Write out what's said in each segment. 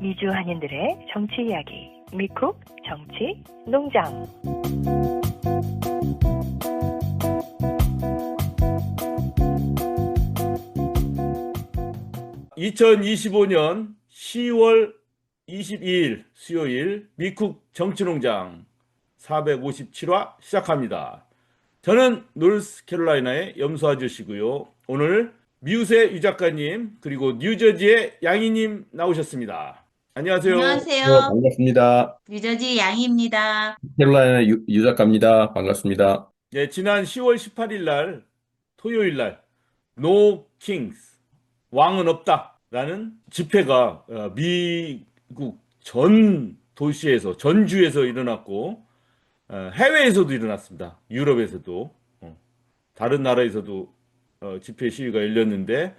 미주 한인들의 정치 이야기, 미쿡 정치 농장. 2025년 10월 22일 수요일 미쿡 정치농장 457화 시작합니다. 저는 노스캐롤라이나의 염소 아저씨고요. 오늘 미우새 유 작가님 그리고 뉴저지의 양희님 나오셨습니다. 안녕하세요. 안녕하세요. 반갑습니다. 뉴저지 양희입니다. 캐롤라이나 유 작가입니다. 반갑습니다. 네, 지난 10월 18일 날 토요일 날 No Kings 왕은 없다라는 집회가 미국 전 도시에서 전주에서 일어났고 해외에서도 일어났습니다. 유럽에서도 다른 나라에서도 집회 시위가 열렸는데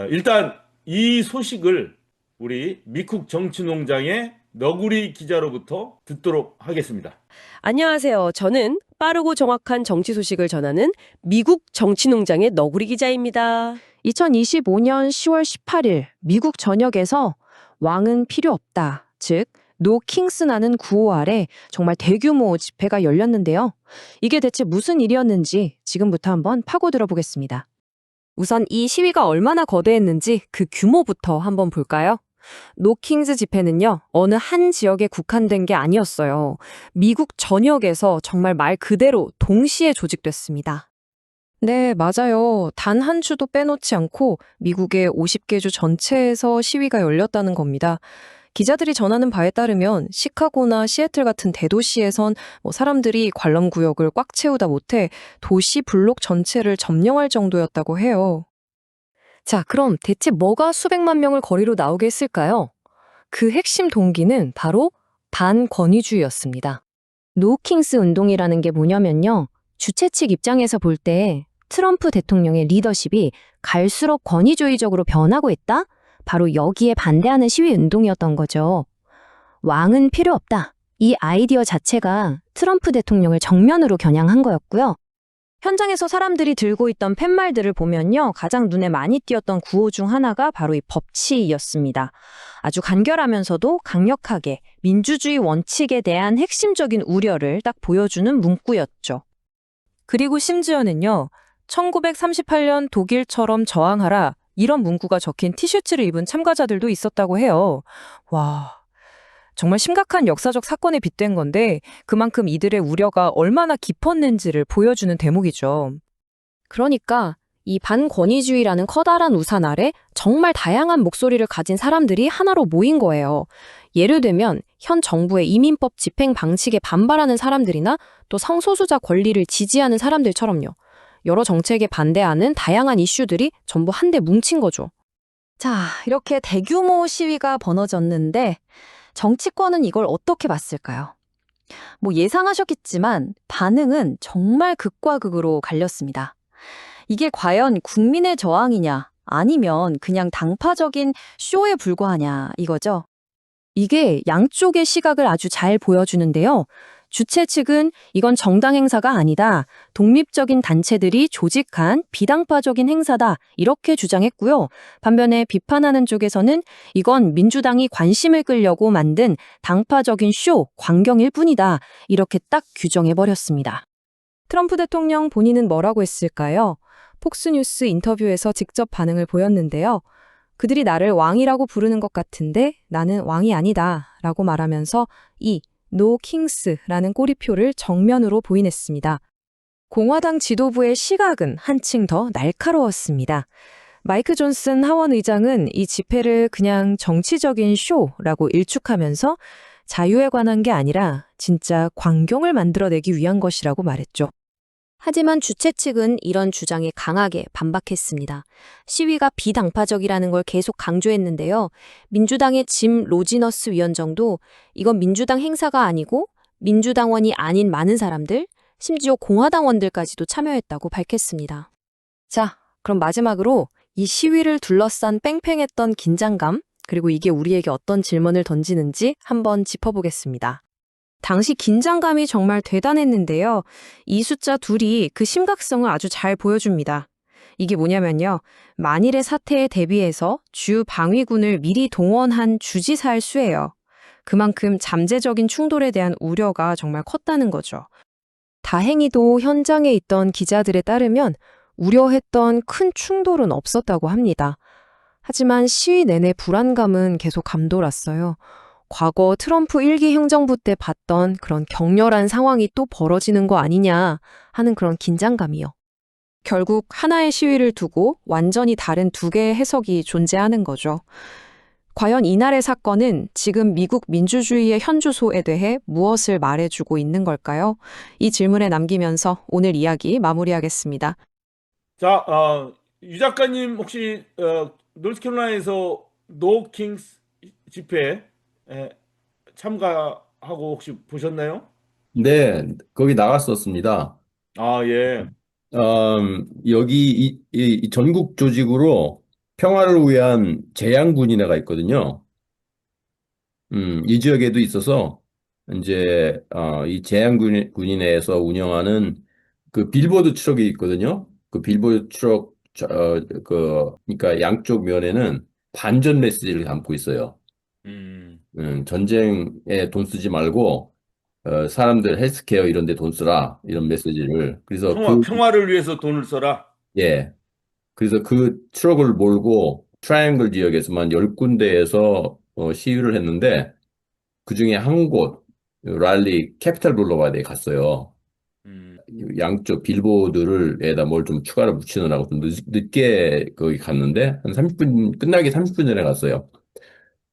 일단 이 소식을 우리 미쿡 정치농장의 너구리 기자로부터 듣도록 하겠습니다. 안녕하세요. 저는 빠르고 정확한 정치 소식을 전하는 미국 정치농장의 너구리 기자입니다. 2025년 10월 18일 미국 전역에서 왕은 필요 없다, 즉 노 킹스라는 구호 아래 정말 대규모 집회가 열렸는데요. 이게 대체 무슨 일이었는지 지금부터 한번 파고 들어보겠습니다. 우선 이 시위가 얼마나 거대했는지 그 규모부터 한번 볼까요? 노 킹스 집회는요, 어느 한 지역에 국한된 게 아니었어요. 미국 전역에서 정말 말 그대로 동시에 조직됐습니다. 네, 맞아요. 단 한 주도 빼놓지 않고 미국의 50개 주 전체에서 시위가 열렸다는 겁니다. 기자들이 전하는 바에 따르면 시카고나 시애틀 같은 대도시에선 사람들이 관람 구역을 꽉 채우다 못해 도시 블록 전체를 점령할 정도였다고 해요. 자, 그럼 대체 뭐가 수백만 명을 거리로 나오게 했을까요? 그 핵심 동기는 바로 반권위주의였습니다. 노 킹스 운동이라는 게 뭐냐면요, 주최 측 입장에서 볼 때 트럼프 대통령의 리더십이 갈수록 권위주의적으로 변하고 있다? 바로 여기에 반대하는 시위 운동이었던 거죠. 왕은 필요 없다. 이 아이디어 자체가 트럼프 대통령을 정면으로 겨냥한 거였고요. 현장에서 사람들이 들고 있던 팻말들을 보면요, 가장 눈에 많이 띄었던 구호 중 하나가 바로 이 법치였습니다. 아주 간결하면서도 강력하게 민주주의 원칙에 대한 핵심적인 우려를 딱 보여주는 문구였죠. 그리고 심지어는요, 1938년 독일처럼 저항하라, 이런 문구가 적힌 티셔츠를 입은 참가자들도 있었다고 해요. 와, 정말 심각한 역사적 사건에 빗댄 건데 그만큼 이들의 우려가 얼마나 깊었는지를 보여주는 대목이죠. 그러니까 이 반권위주의라는 커다란 우산 아래 정말 다양한 목소리를 가진 사람들이 하나로 모인 거예요. 예를 들면 현 정부의 이민법 집행 방식에 반발하는 사람들이나 또 성소수자 권리를 지지하는 사람들처럼요. 여러 정책에 반대하는 다양한 이슈들이 전부 한데 뭉친 거죠. 자, 이렇게 대규모 시위가 벌어졌는데 정치권은 이걸 어떻게 봤을까요? 예상하셨겠지만 반응은 정말 극과 극으로 갈렸습니다. 이게 과연 국민의 저항이냐, 아니면 그냥 당파적인 쇼에 불과하냐, 이거죠. 이게 양쪽의 시각을 아주 잘 보여주는데요. 주최 측은 이건 정당 행사가 아니다, 독립적인 단체들이 조직한 비당파적인 행사다, 이렇게 주장했고요. 반면에 비판하는 쪽에서는 이건 민주당이 관심을 끌려고 만든 당파적인 쇼, 광경일 뿐이다, 이렇게 딱 규정해버렸습니다. 트럼프 대통령 본인은 뭐라고 했을까요? 폭스뉴스 인터뷰에서 직접 반응을 보였는데요. 그들이 나를 왕이라고 부르는 것 같은데 나는 왕이 아니다 라고 말하면서 이 노 킹스라는 꼬리표를 정면으로 부인했습니다. 공화당 지도부의 시각은 한층 더 날카로웠습니다. 마이크 존슨 하원 의장은 이 집회를 그냥 정치적인 쇼라고 일축하면서 자유에 관한 게 아니라 진짜 광경을 만들어내기 위한 것이라고 말했죠. 하지만 주최 측은 이런 주장에 강하게 반박했습니다. 시위가 비당파적이라는 걸 계속 강조했는데요. 민주당의 짐 로지너스 위원장도 이건 민주당 행사가 아니고 민주당원이 아닌 많은 사람들, 심지어 공화당원들까지도 참여했다고 밝혔습니다. 자, 그럼 마지막으로 이 시위를 둘러싼 뺑뺑했던 긴장감, 그리고 이게 우리에게 어떤 질문을 던지는지 한번 짚어보겠습니다. 당시 긴장감이 정말 대단했는데요. 이 숫자 둘이 그 심각성을 아주 잘 보여줍니다. 이게 뭐냐면요. 만일의 사태에 대비해서 주 방위군을 미리 동원한 주지사의 수예요. 그만큼 잠재적인 충돌에 대한 우려가 정말 컸다는 거죠. 다행히도 현장에 있던 기자들에 따르면 우려했던 큰 충돌은 없었다고 합니다. 하지만 시위 내내 불안감은 계속 감돌았어요. 과거 트럼프 1기 행정부 때 봤던 그런 격렬한 상황이 또 벌어지는 거 아니냐 하는 그런 긴장감이요. 결국 하나의 시위를 두고 완전히 다른 두 개의 해석이 존재하는 거죠. 과연 이날의 사건은 지금 미국 민주주의의 현주소에 대해 무엇을 말해주고 있는 걸까요? 이 질문에 남기면서 오늘 이야기 마무리하겠습니다. 자, 유 작가님 혹시 노스캐롤라이나에서 노 킹스 집회에 참가하고 혹시 보셨나요? 네, 거기 나갔었습니다. 아, 예. 여기 이 전국 조직으로 평화를 위한 재향군인회가 있거든요. 이 지역에도 있어서 이제 이 재향군인회에서 운영하는 그 빌보드 트럭이 있거든요. 그 빌보드 트럭 그러니까 양쪽 면에는 반전 메시지를 담고 있어요. 음, 전쟁에 돈 쓰지 말고 사람들 헬스케어 이런 데 돈 쓰라 이런 메시지를 그래서 평화를 위해서 돈을 써라. 예. 그래서 그 트럭을 몰고 트라이앵글 지역에서만 10군데에서 시위를 했는데 그중에 한 곳 랄리 캐피탈 블루바드에 갔어요. 음, 양쪽 빌보드를에다 뭘 좀 추가로 붙이느라고 좀 늦게 거기 갔는데 한 30분 끝나기 30분 전에 갔어요.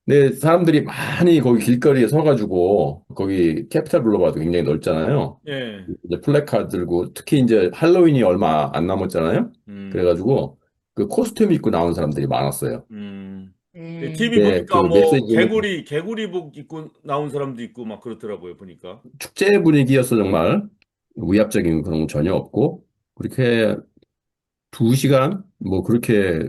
근데 사람들이 많이 거기 길거리에 서가지고 거기 캐피탈 블루바드 굉장히 넓잖아요. 예. 이제 플래카드 들고 특히 이제 할로윈이 얼마 안 남았잖아요. 음, 그래가지고 그 코스튬 입고 나온 사람들이 많았어요. TV 근데 그 보니까 뭐 메시지는 개구리복 입고 나온 사람도 있고 막 그렇더라고요, 보니까. 축제 분위기였어 정말. 위압적인 그런 건 전혀 없고 그렇게 2시간 뭐 그렇게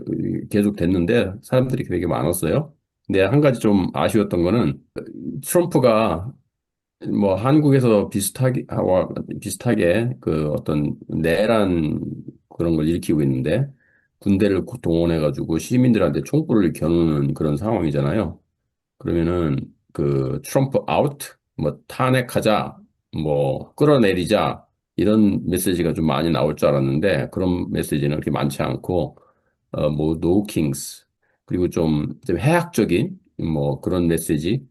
계속 됐는데 사람들이 되게 많았어요. 근데 한 가지 좀 아쉬웠던 거는 트럼프가 뭐 한국에서 비슷하게 그 어떤 내란 그런 걸 일으키고 있는데 군대를 동원해가지고 시민들한테 총구를 겨누는 그런 상황이잖아요. 그러면은 그 트럼프 아웃, 뭐 탄핵하자, 뭐 끌어내리자 이런 메시지가 좀 많이 나올 줄 알았는데 그런 메시지는 그렇게 많지 않고 뭐 노 킹스 그리고 좀 해학적인 뭐 그런 메시지가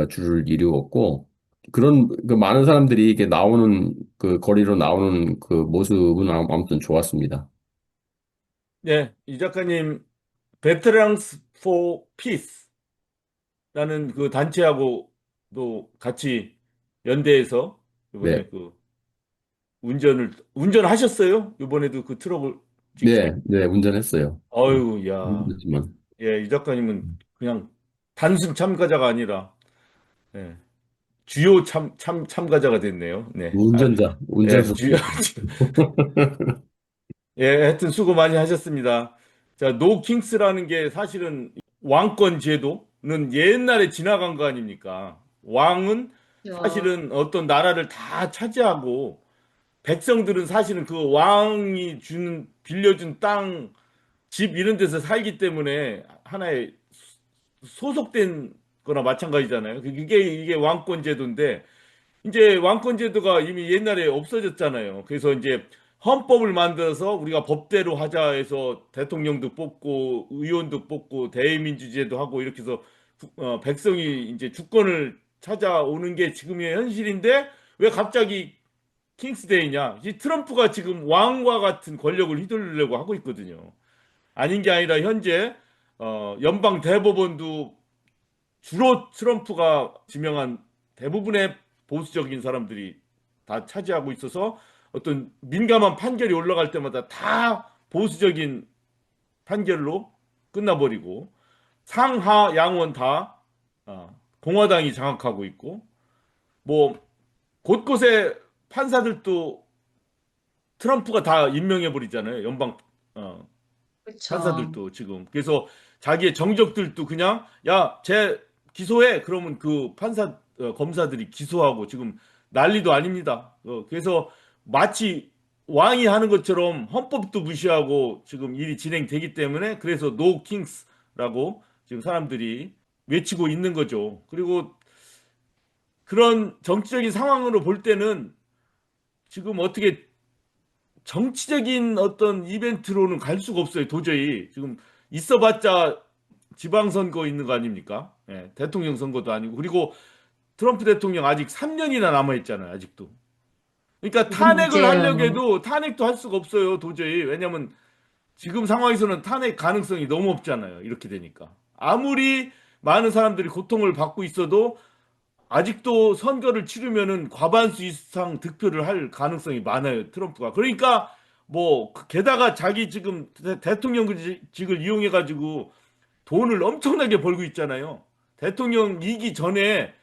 줄을 이루었고 그런 그 많은 사람들이 이게 나오는 그 거리로 나오는 그 모습은 아무튼 좋았습니다. 네, 이 작가님, Veterans for Peace라는 그 단체하고도 같이 연대해서 네, 이번에 그 운전하셨어요? 이번에도 그 트럭을 직접? 네, 네 운전했어요. 어유, 야, 힘들지만 예, 이 작가님은 그냥 단순 참가자가 아니라 예, 주요 참가자가 됐네요. 네, 예, 운전수. 주요. 예, 하여튼 수고 많이 하셨습니다. 자, 노 킹스라는 게 사실은 왕권 제도는 옛날에 지나간 거 아닙니까? 왕은 사실은 어떤 나라를 다 차지하고 백성들은 사실은 그 왕이 빌려준 땅, 집 이런 데서 살기 때문에 하나의 소속된 거나 마찬가지잖아요. 이게 왕권 제도인데 이제 왕권 제도가 이미 옛날에 없어졌잖아요. 그래서 이제 헌법을 만들어서 우리가 법대로 하자 해서 대통령도 뽑고 의원도 뽑고 대의민주제도 하고 이렇게 해서 백성이 이제 주권을 찾아오는 게 지금의 현실인데 왜 갑자기 킹스데이냐? 이 트럼프가 지금 왕과 같은 권력을 휘두르려고 하고 있거든요. 아닌 게 아니라 현재 연방 대법원도 주로 트럼프가 지명한 대부분의 보수적인 사람들이 다 차지하고 있어서 어떤 민감한 판결이 올라갈 때마다 다 보수적인 판결로 끝나버리고 상하 양원 다 공화당이 장악하고 있고 뭐 곳곳에 판사들도 트럼프가 다 임명해 버리잖아요. 연방 그렇죠. 판사들도 지금. 그래서 자기의 정적들도 그냥 야, 쟤 기소해. 그러면 그 검사들이 기소하고 지금 난리도 아닙니다. 그래서 마치 왕이 하는 것처럼 헌법도 무시하고 지금 일이 진행되기 때문에 그래서 노 킹스라고 지금 사람들이 외치고 있는 거죠. 그리고 그런 정치적인 상황으로 볼 때는 지금 어떻게 정치적인 어떤 이벤트로는 갈 수가 없어요. 도저히. 지금 있어봤자 지방선거 있는 거 아닙니까? 예, 대통령 선거도 아니고. 그리고 트럼프 대통령 아직 3년이나 남아있잖아요. 아직도. 그러니까 그게 탄핵을 하려고 문제예요. 해도 탄핵도 할 수가 없어요. 도저히. 왜냐면 지금 상황에서는 탄핵 가능성이 너무 없잖아요. 이렇게 되니까. 아무리 많은 사람들이 고통을 받고 있어도 아직도 선거를 치르면은 과반수 이상 득표를 할 가능성이 많아요. 트럼프가. 그러니까 뭐 게다가 자기 지금 대통령직을 이용해 가지고 돈을 엄청나게 벌고 있잖아요. 대통령이기 전에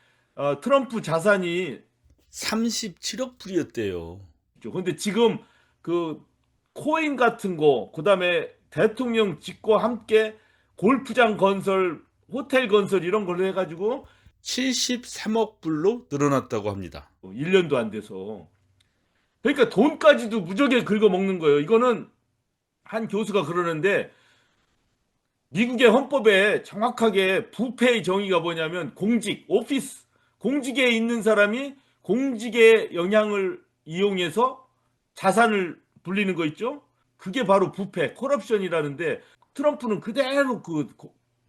트럼프 자산이 37억 불이었대요. 근데 지금 그 코인 같은 거, 그다음에 대통령직과 함께 골프장 건설, 호텔 건설 이런 걸로 해가지고 73억 불로 늘어났다고 합니다. 1년도 안 돼서. 그러니까 돈까지도 무지하게 긁어먹는 거예요. 이거는 한 교수가 그러는데 미국의 헌법에 정확하게 부패의 정의가 뭐냐면 공직, 오피스, 공직에 있는 사람이 공직의 영향을 이용해서 자산을 불리는 거 있죠? 그게 바로 부패, 커럽션이라는데 트럼프는 그대로 그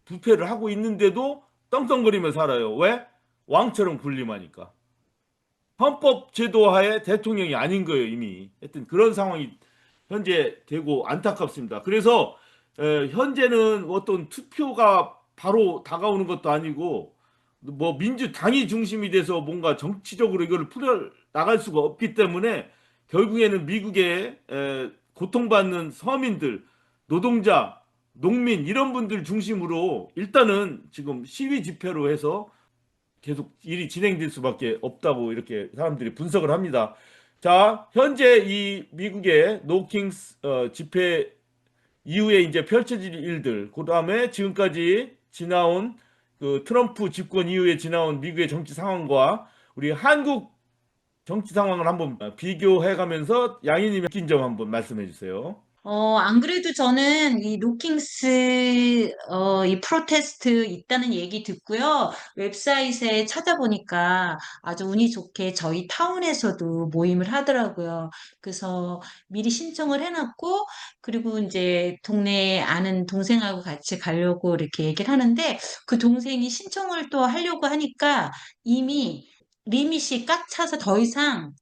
부패를 하고 있는데도 떵떵거리며 살아요. 왜? 왕처럼 군림하니까. 헌법 제도하에 대통령이 아닌 거예요, 이미. 하여튼 그런 상황이 현재 되고 안타깝습니다. 그래서 현재는 어떤 투표가 바로 다가오는 것도 아니고 뭐 민주당이 중심이 돼서 뭔가 정치적으로 이걸 풀어 나갈 수가 없기 때문에 결국에는 미국의 고통받는 서민들, 노동자, 농민 이런 분들 중심으로 일단은 지금 시위 집회로 해서 계속 일이 진행될 수밖에 없다고 이렇게 사람들이 분석을 합니다. 자, 현재 이 미국의 노킹스 집회 이후에 이제 펼쳐질 일들, 그 다음에 지금까지 지나온 그 트럼프 집권 이후에 지나온 미국의 정치 상황과 우리 한국 정치 상황을 한번 비교해 가면서 양희님의 느낀 점 한번 말씀해 주세요. 안 그래도 저는 이 노킹스, 이 프로테스트 있다는 얘기 듣고요. 웹사이트에 찾아보니까 아주 운이 좋게 저희 타운에서도 모임을 하더라고요. 그래서 미리 신청을 해놨고, 그리고 이제 동네에 아는 동생하고 같이 가려고 이렇게 얘기를 하는데, 그 동생이 신청을 또 하려고 하니까 이미 리밋이 꽉 차서 더 이상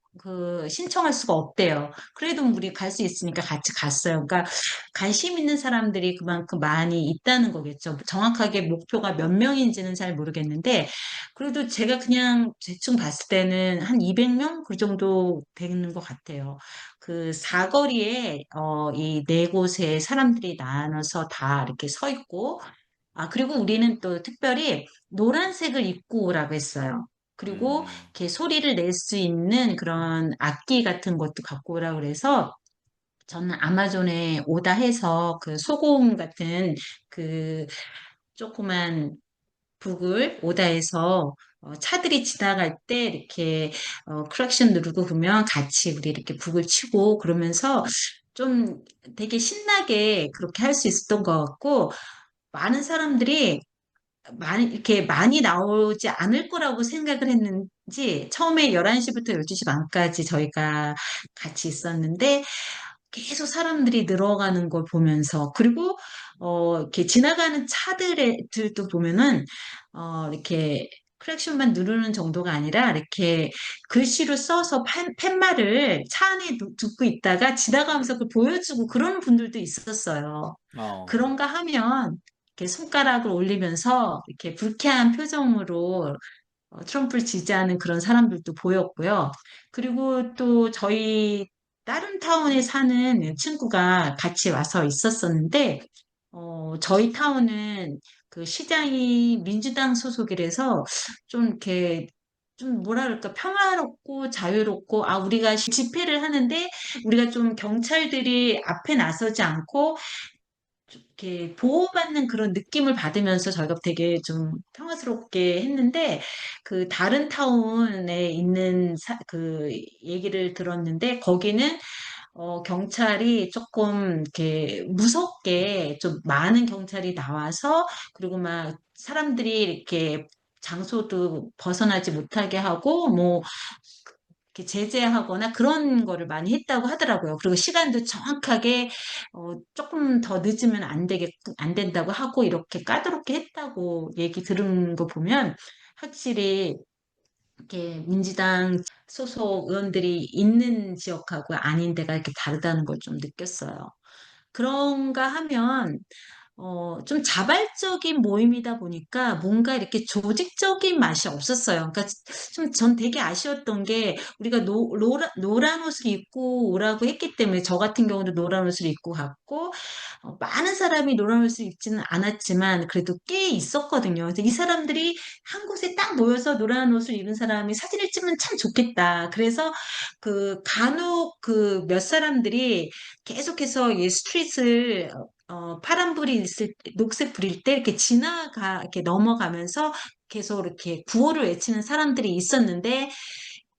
신청할 수가 없대요. 그래도 우리 갈 수 있으니까 같이 갔어요. 그러니까 관심 있는 사람들이 그만큼 많이 있다는 거겠죠. 정확하게 목표가 몇 명인지는 잘 모르겠는데, 그래도 제가 그냥 대충 봤을 때는 한 200명? 그 정도 되는 것 같아요. 그 사거리에, 이 네 곳에 사람들이 나눠서 다 이렇게 서 있고, 그리고 우리는 또 특별히 노란색을 입고 오라고 했어요. 그리고 음, 이렇게 소리를 낼 수 있는 그런 악기 같은 것도 갖고 오라고 그래서 저는 아마존에 오다 해서 그 소고음 같은 그 조그만 북을 오다해서 차들이 지나갈 때 이렇게 크락션 누르고 그러면 같이 우리 이렇게 북을 치고 그러면서 좀 되게 신나게 그렇게 할 수 있었던 것 같고 많은 사람들이 이렇게 많이 나오지 않을 거라고 생각을 했는지 처음에 11시부터 12시 반까지 저희가 같이 있었는데 계속 사람들이 늘어가는 걸 보면서 그리고 이렇게 지나가는 차들도 보면은 이렇게 크랙션만 누르는 정도가 아니라 이렇게 글씨로 써서 팻말을 차 안에 두고 있다가 지나가면서 그걸 보여주고 그러는 분들도 있었어요. 어, 그런가 하면 이렇게 손가락을 올리면서 이렇게 불쾌한 표정으로 트럼프를 지지하는 그런 사람들도 보였고요. 그리고 또 저희 다른 타운에 사는 친구가 같이 와서 있었었는데, 저희 타운은 그 시장이 민주당 소속이라서 좀 이렇게 좀 뭐라 그럴까 평화롭고 자유롭고 우리가 집회를 하는데 우리가 좀 경찰들이 앞에 나서지 않고 이렇게 보호받는 그런 느낌을 받으면서 저희가 되게 좀 평화스럽게 했는데 그 다른 타운에 있는 그 얘기를 들었는데 거기는 경찰이 조금 이렇게 무섭게 좀 많은 경찰이 나와서 그리고 막 사람들이 이렇게 장소도 벗어나지 못하게 하고 뭐 이렇게 제재하거나 그런 거를 많이 했다고 하더라고요. 그리고 시간도 정확하게 조금 더 늦으면 안 된다고 하고 이렇게 까다롭게 했다고 얘기 들은 거 보면 확실히 이렇게 민주당 소속 의원들이 있는 지역하고 아닌 데가 이렇게 다르다는 걸 좀 느꼈어요. 그런가 하면 좀 자발적인 모임이다 보니까 뭔가 이렇게 조직적인 맛이 없었어요. 그러니까 좀 전 되게 아쉬웠던 게 우리가 노란 옷을 입고 오라고 했기 때문에 저 같은 경우도 노란 옷을 입고 갔고 많은 사람이 노란 옷을 입지는 않았지만 그래도 꽤 있었거든요. 그래서 이 사람들이 한 곳에 딱 모여서 노란 옷을 입은 사람이 사진을 찍으면 참 좋겠다. 그래서 그 간혹 그 몇 사람들이 계속해서 이 스트릿을 파란불이 녹색 불일 때 이렇게 이렇게 넘어가면서 계속 이렇게 구호를 외치는 사람들이 있었는데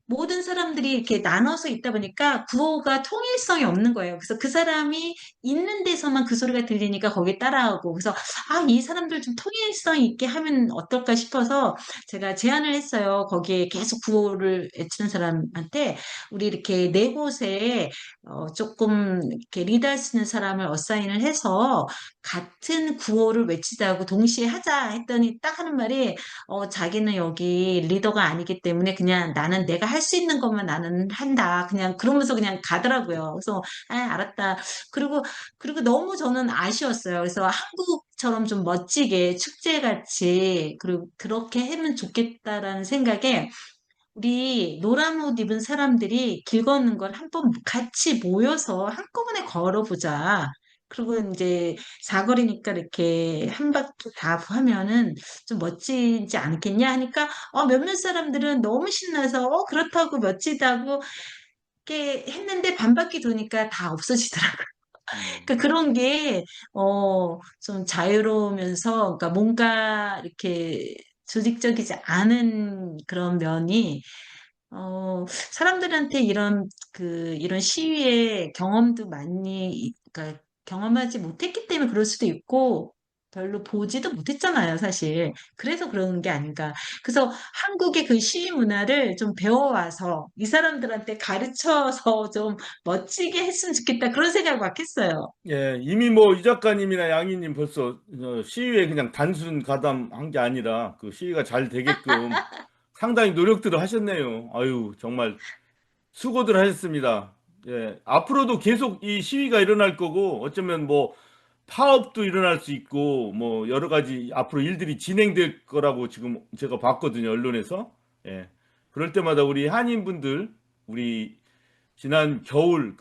모든 사람들이 이렇게 나눠서 있다 보니까 구호가 통일성이 없는 거예요. 그래서 그 사람이 있는 데서만 그 소리가 들리니까 거기에 따라하고 그래서 이 사람들 좀 통일성 있게 하면 어떨까 싶어서 제가 제안을 했어요. 거기에 계속 구호를 외치는 사람한테 우리 이렇게 네 곳에 조금 이렇게 리드할 수 있는 사람을 어사인을 해서 같은 구호를 외치자고 동시에 하자 했더니 딱 하는 말이 자기는 여기 리더가 아니기 때문에 그냥 나는 내가 할 수 있는 것만 나는 한다. 그냥 그러면서 그냥 가더라고요. 그래서 알았다. 그리고 너무 저는 아쉬웠어요. 그래서 한국처럼 좀 멋지게 축제같이 그리고 그렇게 하면 좋겠다라는 생각에 우리 노란 옷 입은 사람들이 길 걷는 걸 한번 같이 모여서 한꺼번에 걸어보자. 그리고 이제 사거리니까 이렇게 한 바퀴 다 하면은 좀 멋지지 않겠냐 하니까 몇몇 사람들은 너무 신나서 그렇다고 멋지다고 이렇게 했는데 반 바퀴 도니까 다 없어지더라고요. 그러니까 그런 게, 좀 자유로우면서, 그러니까 뭔가 이렇게 조직적이지 않은 그런 면이, 사람들한테 이런 시위의 경험도 그러니까 경험하지 못했기 때문에 그럴 수도 있고, 별로 보지도 못했잖아요, 사실. 그래서 그런 게 아닌가. 그래서 한국의 그 시위 문화를 좀 배워와서 이 사람들한테 가르쳐서 좀 멋지게 했으면 좋겠다. 그런 생각을 막 했어요. 예, 이미 뭐 이 작가님이나 양희님 벌써 시위에 그냥 단순 가담한 게 아니라 그 시위가 잘 되게끔 상당히 노력들을 하셨네요. 아유, 정말 수고들 하셨습니다. 예, 앞으로도 계속 이 시위가 일어날 거고 어쩌면 뭐 파업도 일어날 수 있고 뭐 여러 가지 앞으로 일들이 진행될 거라고 지금 제가 봤거든요, 언론에서. 예. 그럴 때마다 우리 한인분들, 우리 지난 겨울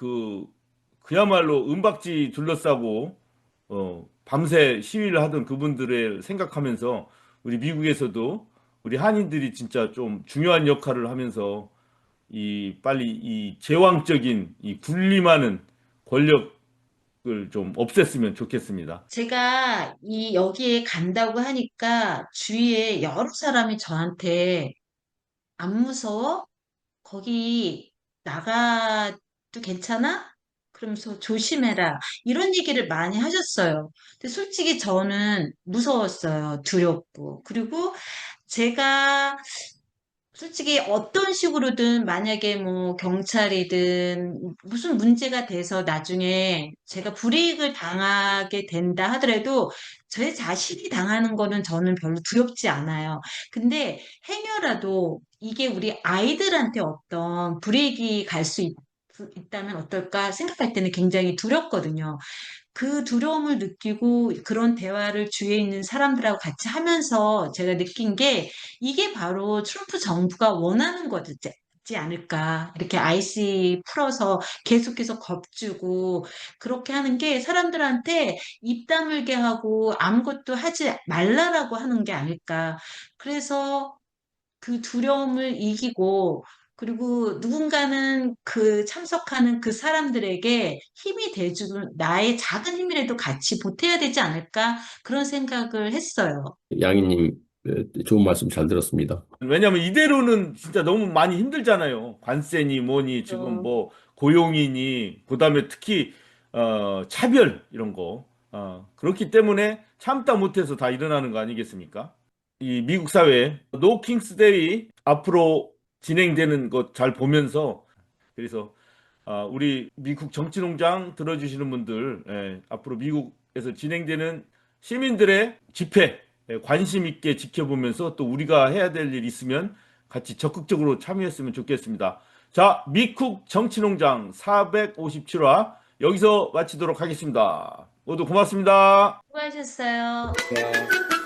그야말로 은박지 둘러싸고 밤새 시위를 하던 그분들을 생각하면서 우리 미국에서도 우리 한인들이 진짜 좀 중요한 역할을 하면서 빨리 이 제왕적인 이 군림하는 권력을 좀 없앴으면 좋겠습니다. 제가 여기에 간다고 하니까 주위에 여러 사람이 저한테 안 무서워? 거기 나가도 괜찮아? 그러면서 조심해라. 이런 얘기를 많이 하셨어요. 근데 솔직히 저는 무서웠어요. 두렵고. 그리고 제가 솔직히 어떤 식으로든 만약에 뭐 경찰이든 무슨 문제가 돼서 나중에 제가 불이익을 당하게 된다 하더라도 제 자신이 당하는 거는 저는 별로 두렵지 않아요. 근데 행여라도 이게 우리 아이들한테 어떤 불이익이 갈 수 있다면 어떨까 생각할 때는 굉장히 두렵거든요. 그 두려움을 느끼고 그런 대화를 주위에 있는 사람들하고 같이 하면서 제가 느낀 게 이게 바로 트럼프 정부가 원하는 거지 않을까. 이렇게 IC 풀어서 계속해서 겁주고 그렇게 하는 게 사람들한테 입 다물게 하고 아무것도 하지 말라라고 하는 게 아닐까. 그래서 그 두려움을 이기고 그리고 누군가는 그 참석하는 그 사람들에게 힘이 돼주는 나의 작은 힘이라도 같이 보태야 되지 않을까 그런 생각을 했어요. 양희님, 좋은 말씀 잘 들었습니다. 왜냐면 이대로는 진짜 너무 많이 힘들잖아요. 관세니 뭐니 지금 어, 뭐 고용이니 그다음에 특히 차별 이런 거 그렇기 때문에 참다 못해서 다 일어나는 거 아니겠습니까? 이 미국 사회 노 킹스 데이 앞으로 진행되는 것 잘 보면서 그래서 우리 미국 정치농장 들어주시는 분들 앞으로 미국에서 진행되는 시민들의 집회 관심 있게 지켜보면서 또 우리가 해야 될 일 있으면 같이 적극적으로 참여했으면 좋겠습니다. 자, 미국 정치농장 457화 여기서 마치도록 하겠습니다. 모두 고맙습니다. 수고하셨어요. 네.